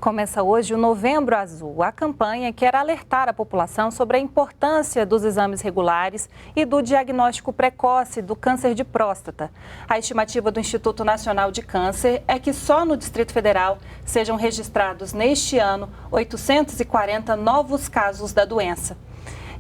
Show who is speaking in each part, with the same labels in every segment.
Speaker 1: Começa hoje o Novembro Azul, a campanha que quer alertar a população sobre a importância dos exames regulares e do diagnóstico precoce do câncer de próstata. A estimativa do Instituto Nacional de Câncer é que só no Distrito Federal sejam registrados neste ano 840 novos casos da doença.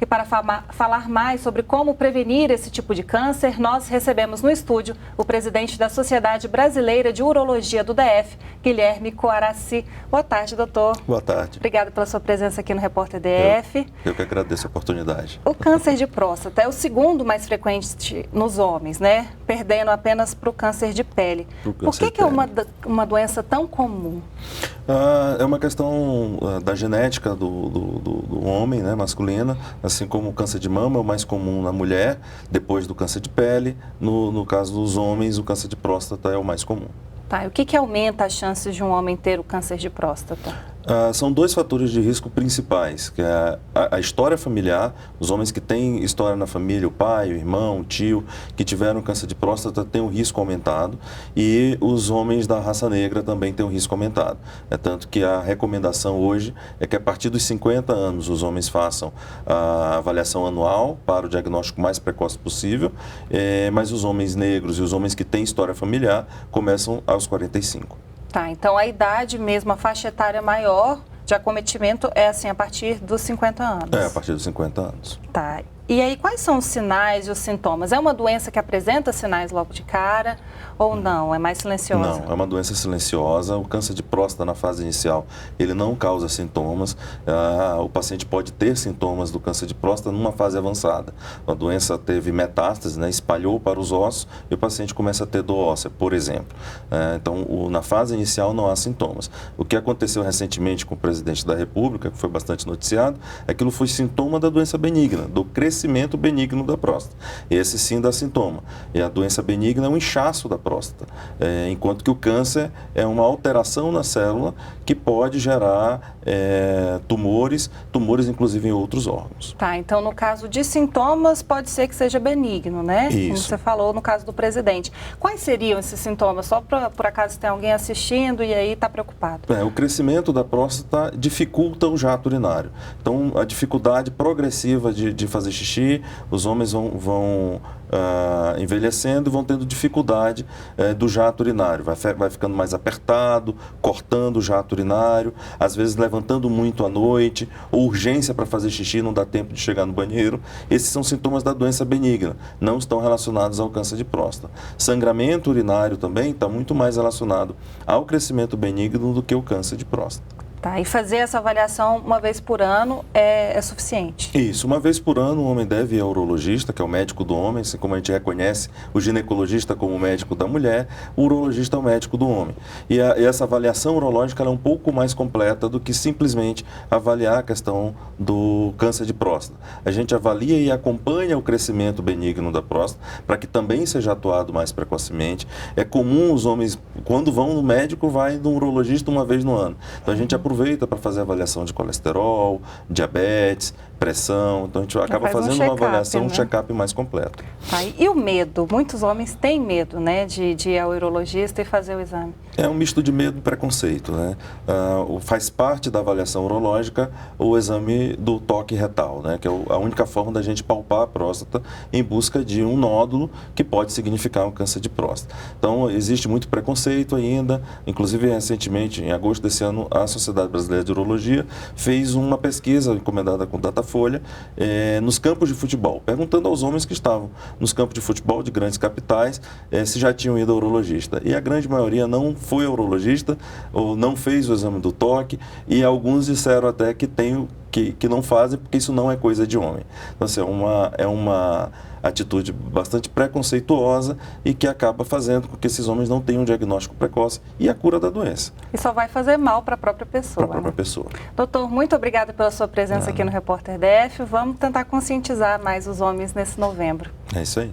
Speaker 1: E para falar mais sobre como prevenir esse tipo de câncer, nós recebemos no estúdio o presidente da Sociedade Brasileira de Urologia do DF, Guilherme Coaraci. Boa tarde, doutor.
Speaker 2: Boa tarde.
Speaker 1: Obrigada pela sua presença aqui no Repórter DF.
Speaker 2: Eu que agradeço a oportunidade.
Speaker 1: O câncer de próstata é o segundo mais frequente nos homens, né? Perdendo apenas para o câncer de pele. Por que é uma doença tão comum?
Speaker 2: É uma questão da genética do homem, né, masculina, assim como o câncer de mama é o mais comum na mulher, depois do câncer de pele. No caso dos homens, o câncer de próstata é o mais comum.
Speaker 1: Tá, e o que aumenta as chances de um homem ter o câncer de próstata?
Speaker 2: São dois fatores de risco principais, que é a história familiar. Os homens que têm história na família, o pai, o irmão, o tio, que tiveram câncer de próstata têm um risco aumentado, e os homens da raça negra também têm um risco aumentado. É tanto que a recomendação hoje é que a partir dos 50 anos os homens façam a avaliação anual para o diagnóstico mais precoce possível, mas os homens negros e os homens que têm história familiar começam aos 45.
Speaker 1: Tá, então a idade mesmo, a faixa etária maior de acometimento é assim a partir dos 50 anos?
Speaker 2: É, a partir dos 50 anos.
Speaker 1: Tá, e aí quais são os sinais e os sintomas? É uma doença que apresenta sinais logo de cara ou não? É mais silenciosa?
Speaker 2: Não, é uma doença silenciosa. O câncer de próstata na fase inicial, ele não causa sintomas. O paciente pode ter sintomas do câncer de próstata numa fase avançada. A doença teve metástase, né, espalhou para os ossos e o paciente começa a ter dor óssea, por exemplo. Então, na fase inicial não há sintomas. O que aconteceu recentemente com o presidente da República, que foi bastante noticiado, aquilo foi sintoma da doença benigna, do crescimento benigno da próstata. Esse sim dá sintoma. E a doença benigna é um inchaço da próstata, enquanto que o câncer é uma alteração na célula que pode gerar tumores inclusive em outros órgãos.
Speaker 1: Tá, então no caso de sintomas pode ser que seja benigno, né?
Speaker 2: Isso.
Speaker 1: Como você falou no caso do presidente. Quais seriam esses sintomas? Só por acaso tem alguém assistindo e aí está preocupado.
Speaker 2: O crescimento da próstata dificulta o jato urinário. Então, a dificuldade progressiva de fazer xixi, os homens vão envelhecendo e vão tendo dificuldade do jato urinário. Vai ficando mais apertado, cortando o jato urinário, às vezes levantando muito à noite, ou urgência para fazer xixi, não dá tempo de chegar no banheiro. Esses são sintomas da doença benigna, não estão relacionados ao câncer de próstata. Sangramento urinário também está muito mais relacionado ao crescimento benigno do que o câncer de próstata.
Speaker 1: Tá, e fazer essa avaliação uma vez por ano é suficiente?
Speaker 2: Isso, uma vez por ano o homem deve ir ao urologista, que é o médico do homem, assim como a gente reconhece o ginecologista como o médico da mulher, o urologista é o médico do homem. E essa avaliação urológica ela é um pouco mais completa do que simplesmente avaliar a questão do câncer de próstata. A gente avalia e acompanha o crescimento benigno da próstata para que também seja atuado mais precocemente. É comum os homens, quando vão no médico, vai no urologista uma vez no ano. Então a gente aproveita para fazer avaliação de colesterol, diabetes, pressão. Então a gente acaba fazendo uma avaliação, um check-up mais completo.
Speaker 1: Tá, e o medo? Muitos homens têm medo, né, de ir ao urologista e fazer o exame.
Speaker 2: É um misto de medo e preconceito, né? Faz parte da avaliação urológica o exame do toque retal, né? Que é a única forma da gente palpar a próstata em busca de um nódulo que pode significar um câncer de próstata. Então, existe muito preconceito ainda. Inclusive, recentemente, em agosto desse ano, a Sociedade Brasileira de Urologia fez uma pesquisa encomendada com Datafolha nos campos de futebol, perguntando aos homens que estavam nos campos de futebol de grandes capitais se já tinham ido ao urologista. E a grande maioria não foi ao urologista ou não fez o exame do toque, e alguns disseram até que não fazem porque isso não é coisa de homem. Então, assim, é uma atitude bastante preconceituosa e que acaba fazendo com que esses homens não tenham um diagnóstico precoce e a cura da doença.
Speaker 1: E só vai fazer mal para a própria pessoa.
Speaker 2: Para a própria pessoa.
Speaker 1: Doutor, muito obrigada pela sua presença aqui no Repórter DF. Vamos tentar conscientizar mais os homens nesse novembro.
Speaker 2: É isso aí.